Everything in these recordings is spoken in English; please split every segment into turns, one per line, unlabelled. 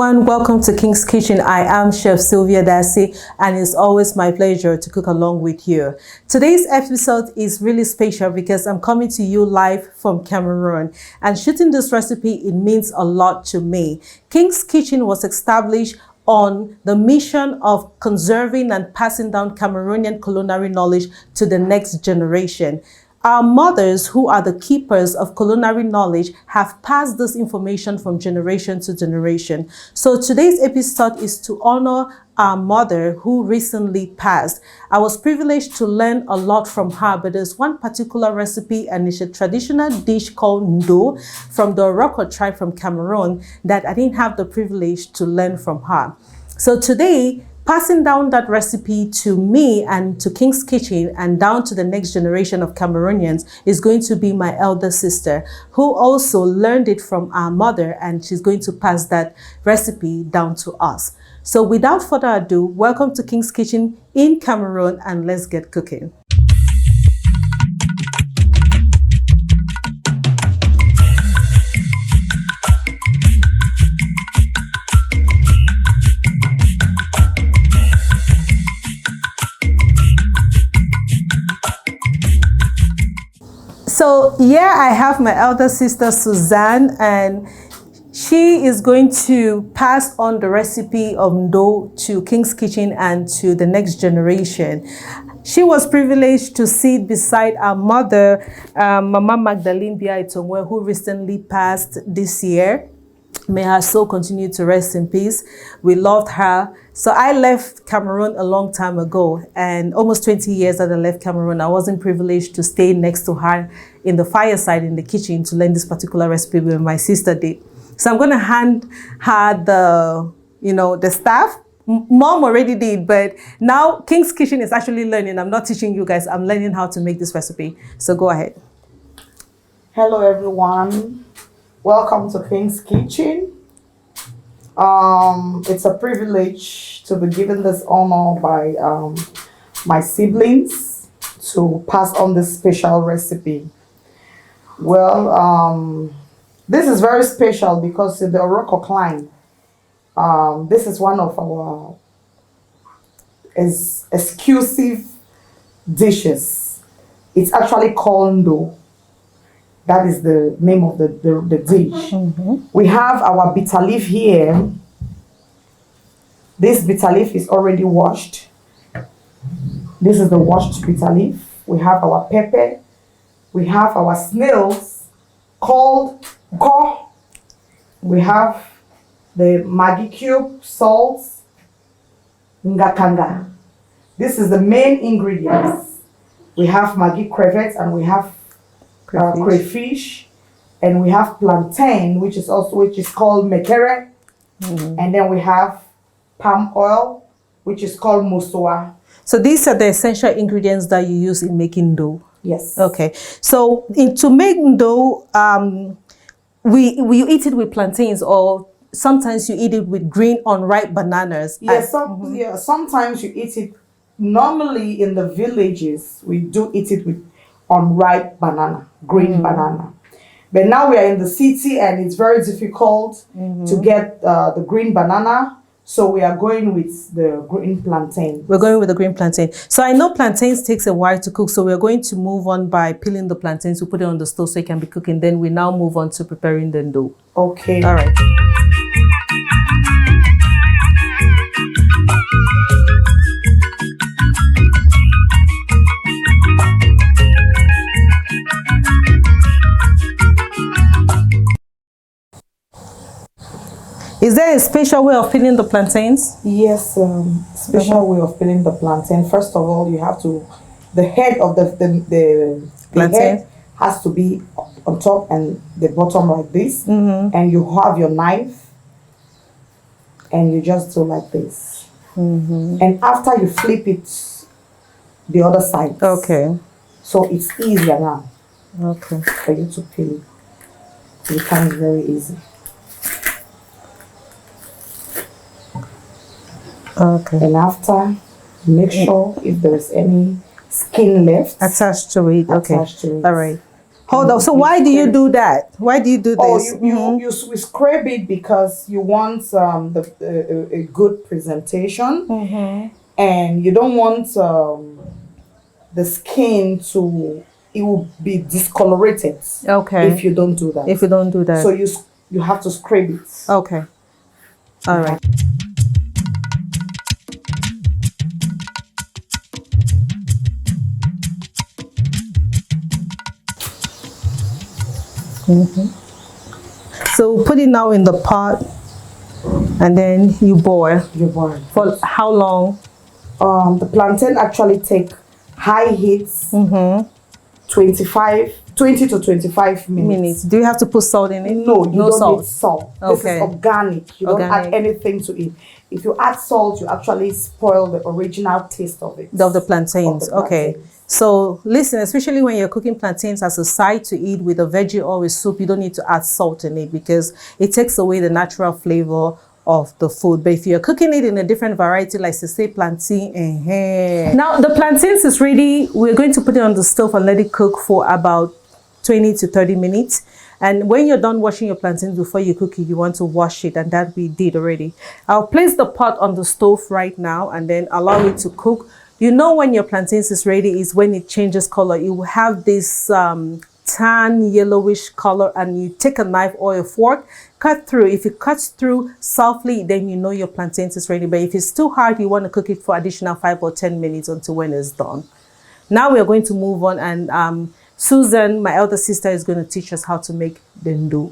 everyone, welcome to King's Kitchen. I am Chef Sylvia Darcy, and it's always my pleasure to cook along with you. Today's episode is really special because I'm coming to you live from Cameroon, and shooting this recipe, it means a lot to me. King's Kitchen was established on the mission of conserving and passing down Cameroonian culinary knowledge to the next generation. Our mothers, who are the keepers of culinary knowledge, have passed this information from generation to generation. So today's episode is to honor our mother who recently passed. I was privileged to learn a lot from her, but there's one particular recipe, and it's a traditional dish called Ndoh from the Oroko tribe from Cameroon that I didn't have the privilege to learn from her. So today, passing down that recipe to me and to King's Kitchen and down to the next generation of Cameroonians is going to be my elder sister, who also learned it from our mother, and she's going to pass that recipe down to us. So without further ado, welcome to King's Kitchen in Cameroon, and let's get cooking. So yeah, I have my elder sister Suzanne, and she is going to pass on the recipe of Ndoh to King's Kitchen and to the next generation. She was privileged to sit beside our mother, Mama Magdalene Etongwe, who recently passed this year. May her soul continue to rest in peace. We loved her. So I left Cameroon a long time ago, and almost 20 years that I left Cameroon, I wasn't privileged to stay next to her in the fireside in the kitchen to learn this particular recipe when my sister did. So I'm going to hand her the staff. Mom already did, but now King's Kitchen is actually learning. I'm not teaching you guys. I'm learning how to make this recipe. So go ahead.
Hello, everyone. Welcome to King's Kitchen. It's a privilege to be given this honor by my siblings to pass on this special recipe. Well, this is very special because in the Oroko clan, this is one of our exclusive dishes. It's actually called Ndoh. That is the name of the dish. Mm-hmm. We have our bitter leaf here. This bitter leaf is already washed. This is the washed bitter leaf. We have our pepper. We have our snails called Ndoh. We have the Maggi cube, salt, ngakanga. This is the main ingredients. We have Maggi crevettes, and we have crayfish, and we have plantain, which is called mekere, and then we have palm oil, which is called musoa.
So these are the essential ingredients that you use in making Ndoh.
Yes.
Okay. So to make Ndoh, we eat it with plantains, or sometimes you eat it with green unripe bananas.
Yes. Sometimes you eat it. Normally in the villages, we do eat it with unripe banana, green banana. But now we are in the city, and it's very difficult to get the green banana. So we are going with the green plantain.
We're going with the green plantain. So I know plantains takes a while to cook. So we're going to move on by peeling the plantains. We put it on the stove so it can be cooking. Then we now move on to preparing the Ndoh.
Okay.
All right. Is there a special way of peeling the plantains?
Yes, special way of peeling the plantain. First of all, you have to, the head of the head has to be on top and the bottom like this. And you have your knife, and you just do like this. And after you flip it the other side.
Okay.
So it's easier now.
Okay.
For you to peel it. It becomes very easy.
Okay.
And after, make sure if there is any skin left
attached to it. Okay.
Attached to it.
All right. Hold on. So why do you do that? Why do you do this?
We scrape it because you want a good presentation, and you don't want the skin to, it will be discolorated.
Okay.
If you don't do that.
If you don't do that.
So you have to scrape it.
Okay. All right. So put it now in the pot, and then you boil.
You boil.
For how long?
The plantain actually take high heats. 20 to 25 minutes.
Do you have to put salt in it?
No, you don't
salt.
need salt.
Okay.
This is organic. You don't add anything to it. If you add salt, you actually spoil the original taste of it.
Of the plantains. Okay. So listen, especially when you're cooking plantains as a side to eat with a veggie or with soup, you don't need to add salt in it because it takes away the natural flavor of the food. But if you're cooking it in a different variety, like say plantain, now the plantains is ready. We're going to put it on the stove and let it cook for about 20 to 30 minutes. And when you're done washing your plantains before you cook it, you want to wash it, and that we did already. I'll place the pot on the stove right now and then allow it to cook. You know when your plantains is ready is when it changes color. It will have this tan yellowish color, and you take a knife or a fork, cut through. If it cuts through softly, then you know your plantains is ready. But if it's too hard, you want to cook it for additional 5 or 10 minutes until when it's done. Now we are going to move on, and Susan, my elder sister, is going to teach us how to make the ndoh.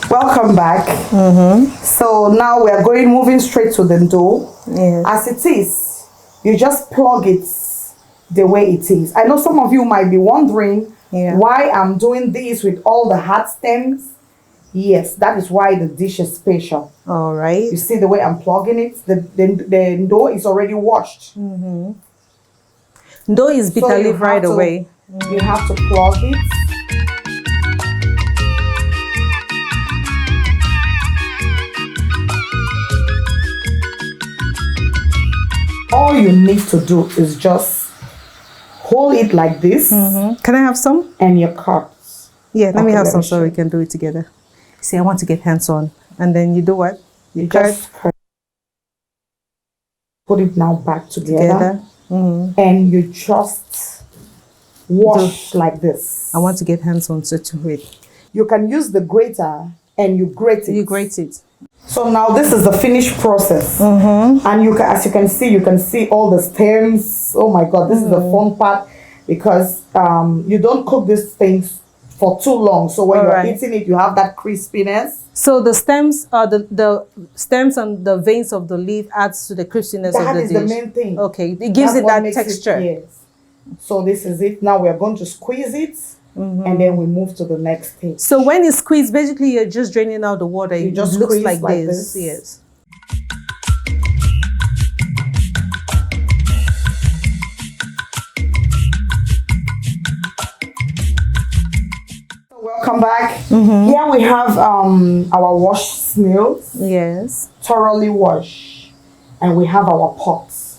Welcome back. So now we are moving straight to the ndoh.
Yes.
As it is, you just plug it the way it is. I know some of you might be wondering why I'm doing this with all the hard stems. Yes, that is why the dish is special.
All right.
You see the way I'm plugging it? The ndoh is already washed.
Ndoh is bitter leaf right away.
You have to plug it. All you need to do is just hold it like this.
Can I have some?
And your cups.
Yeah, let me have some so we can do it together. See, I want to get hands on. And then you do what?
You just put it now back together. And you just wash like this.
I want to get hands on so to it.
You can use the grater and you grate it.
You grate it.
So now this is the finished process. And as you can see all the stems. Oh my God, this is the fun part, because you don't cook these things for too long. So when you're eating it, you have that crispiness. So
the stems the stems and the veins of the leaf adds to the crispiness of the dish.
That is the main thing.
Okay, it gives it that texture.
Yes. So this is it. Now we are going to squeeze it. And then we move to the next stage.
So when it's squeezed, basically you're just draining out the water.
You just
looks
like
this. Yes.
Welcome back. Here we have our washed snails.
Yes.
Thoroughly washed. And we have our pots.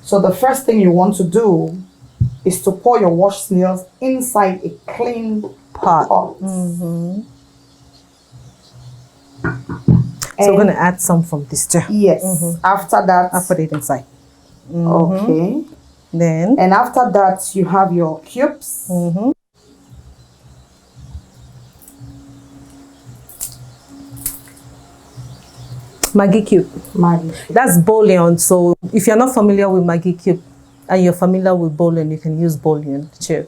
So the first thing you want to do is to pour your washed snails inside a clean pot.
So we're going to add some from this too.
Yes. After that,
I'll put it inside.
Okay.
Then.
And after that, you have your cubes.
Maggi cube. That's bouillon. So if you're not familiar with Maggi cube and you're familiar with bouillon, you can use bouillon too.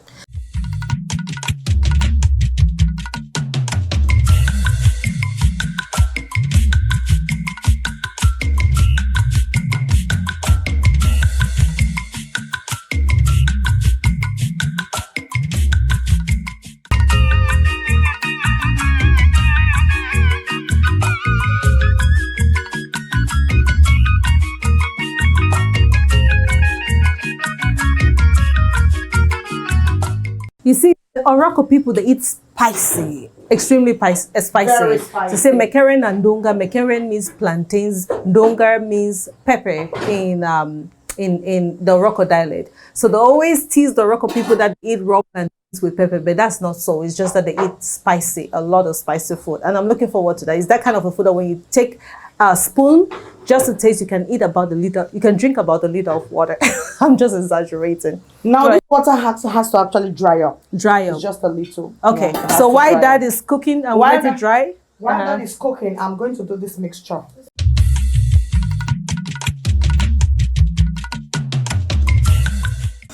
You see, Oroko people, they eat spicy, extremely spicy.
Very spicy.
So say mekeren and donga. Mekeren means plantains. Donga means pepper in the Oroko dialect. So they always tease the Oroko people that eat raw plantains with pepper, but that's not so. It's just that they eat spicy, a lot of spicy food. And I'm looking forward to that. It's that kind of a food that when you take a spoon, just to taste, you can eat about a liter, you can drink about a liter of water. I'm just exaggerating.
Now this water has to actually dry up.
Dry up.
It's just a little.
Okay.
Yeah,
So while that is cooking and
While
let it dry?
While that is cooking, I'm going to do this mixture.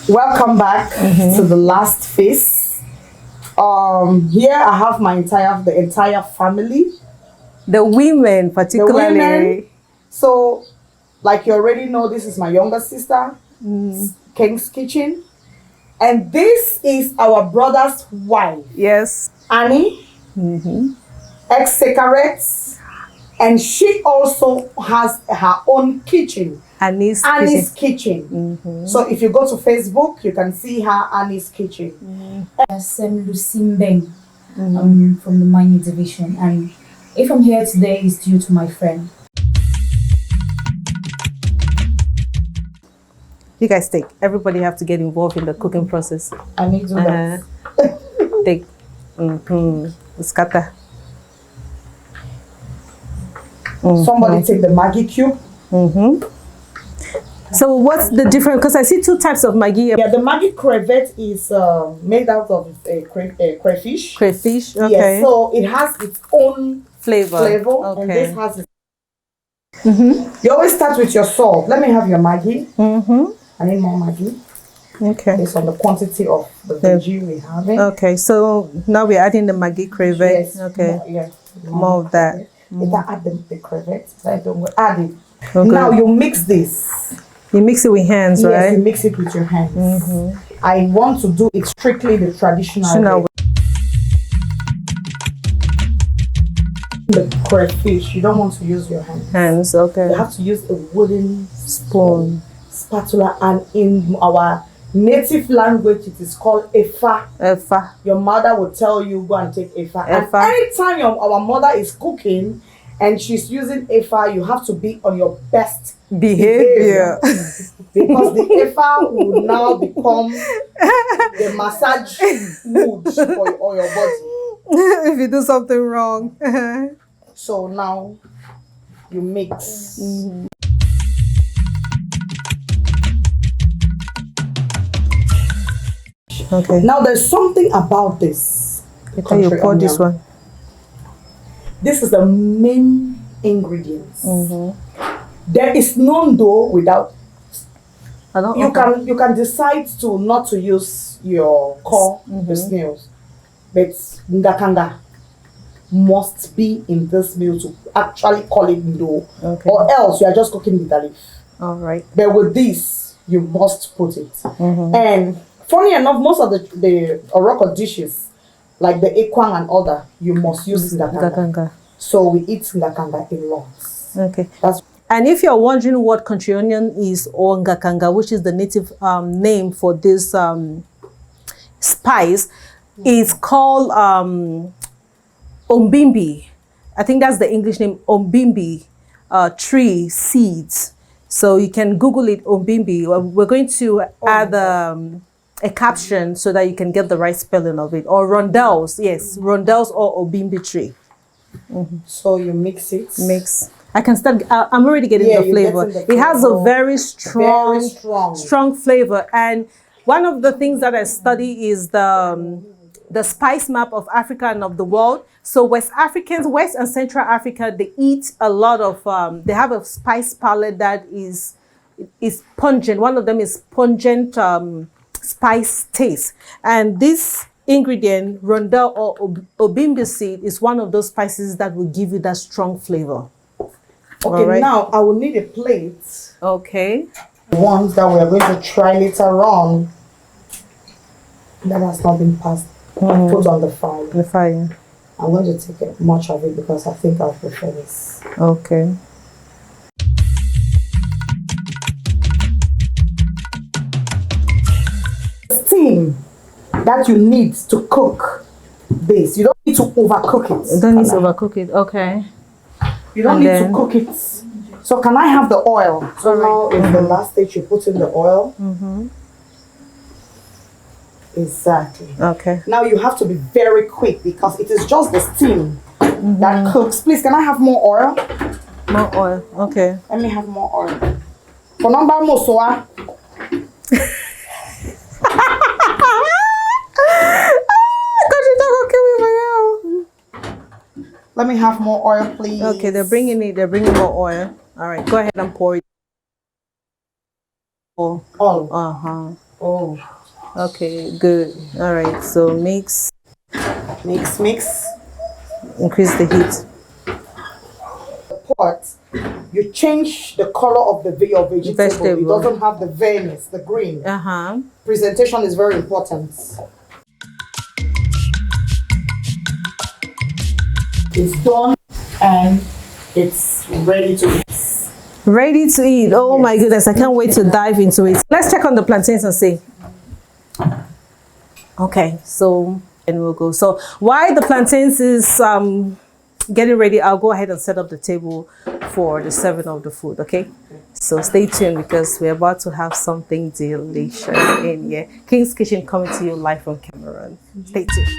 Welcome back to the last phase. Here I have the entire family.
The women particularly.
The women. So, like you already know, this is my younger sister, Keng's kitchen. And this is our brother's wife.
Yes.
Annie, ex-cigarettes. And she also has her own kitchen.
Annie's
kitchen. So if you go to Facebook, you can see her Annie's kitchen.
Sam Lucimbeng from the mining division, and if I'm here today is due to my friend.
You guys take. Everybody have to get involved in the cooking process.
I need to do that.
Take. Scatter.
Somebody take the Maggi cube.
So what's the difference? Because I see two types of Maggi.
Yeah, the Maggi crevette is made out of crayfish.
Crayfish, okay.
Yes, so it has its own
flavor.
Okay. And this has its You always start with your salt. Let me have your Maggi. I need more Maggi.
Okay.
Based on the quantity of the veggie we have.
Okay, so now we're adding the Maggi crevette.
Yes.
Okay. More of that.
If I add the crevette, I don't add it.
Okay.
Now you mix this.
You mix it with hands,
yes,
right?
You mix it with your hands. I want to do it strictly the traditional way. The crayfish, you don't want to use your hands.
Hands, okay.
You have to use a wooden spoon, spatula, and in our native language, it is called Efa.
Efa.
Your mother will tell you, go and take Efa. And anytime our mother is cooking and she's using Efa, you have to be on your best behavior. Because the Efa will now become the massage wood for your body.
If you do something wrong.
So now you mix.
Okay.
Now there's something about this.
You pour this one.
This is the main ingredients. There is no Ndoh without. You can decide to not to use your core, the snails, but ngakanga must be in this meal to actually call it Ndoh, or else you are just cooking bitter leaf.
All right.
But with this, you must put it. And funny enough, most of the Oroko dishes, like the ekwang and other, you must use ngakanga. So we eat ngakanga a lot.
Okay. And if you're wondering what country onion is, or ngakanga, which is the native name for this spice, it's called ombimbi. I think that's the English name, ombimbi, tree seeds. So you can Google it, ombimbi. We're going to add a caption so that you can get the right spelling of it. Or rondelles, yes, rondelles or ombimbi tree.
So you mix it.
Mix. I can start. I'm already getting the flavor. It has a very strong flavor. And one of the things that I study is the spice map of Africa and of the world. So West and Central Africa, they eat a lot of. They have a spice palette that is pungent. One of them is pungent spice taste, and this ingredient, rondelle or obimbi seed, is one of those spices that will give you that strong flavor.
Okay, now I will need a plate.
Okay.
The ones that we are going to try later on that has not been passed, put on the fire.
The fire.
I'm going to take much of it because I think I'll prefer this.
Okay.
Steam. that you need to cook this. You don't need to overcook it.
You don't need to overcook it. Okay.
You don't need to cook it. So can I have the oil? So now is the last stage you put in the oil. Exactly.
Okay.
Now you have to be very quick because it is just the steam that cooks. Please, can I have more oil?
More oil. Okay.
Let me have more oil. For number mosoa. Let me have more oil, please.
Okay, they're bringing more oil. All right, go ahead and pour it. Oh.
Oh.
Okay, good. All right, so mix.
Mix.
Increase the heat.
The pot, you change the color of the vegetable. It doesn't have the verness, the green. Presentation is very important. It's done and it's ready to eat.
Ready to eat. Oh my goodness, I can't wait to dive into it. Let's check on the plantains and see. Okay, so and we'll go. So while the plantains is getting ready, I'll go ahead and set up the table for the serving of the food. Okay, so stay tuned because we're about to have something delicious in here. King's Kitchen coming to you live from Cameroon. Stay tuned.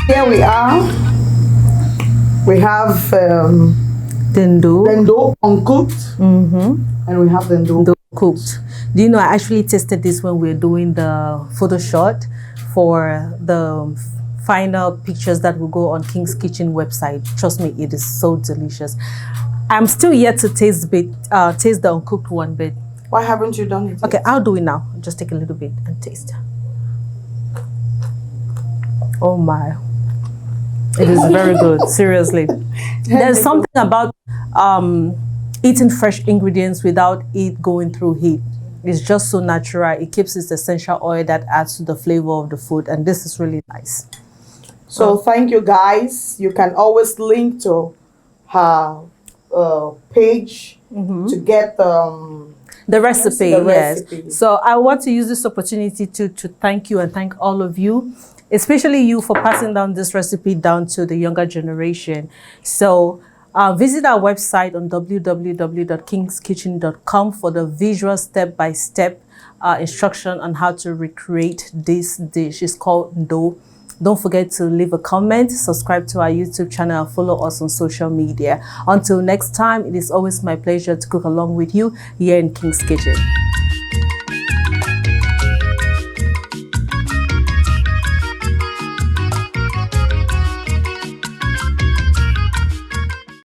Here we are. We have Ndoh uncooked, and we have the Ndoh
cooked. Do you know, I actually tasted this when we were doing the photo shot for the final pictures that will go on King's Kitchen website. Trust me, it is so delicious. I'm still yet to taste the uncooked one, but
why haven't you done it?
Okay, I'll do it now. Just take a little bit and taste. Oh my. It is very good, seriously. There's something about eating fresh ingredients without it going through heat. It's just so natural. It keeps its essential oil that adds to the flavor of the food, and this is really nice.
So thank you guys. You can always link to her page to get
the recipe.
Recipe.
So I want to use this opportunity to thank you and thank all of you, especially you, for passing down this recipe down to the younger generation. So visit our website on www.kingskitchen.com for the visual step-by-step instruction on how to recreate this dish. It's called Ndoh. Don't forget to leave a comment, subscribe to our YouTube channel, and follow us on social media. Until next time, it is always my pleasure to cook along with you here in King's Kitchen.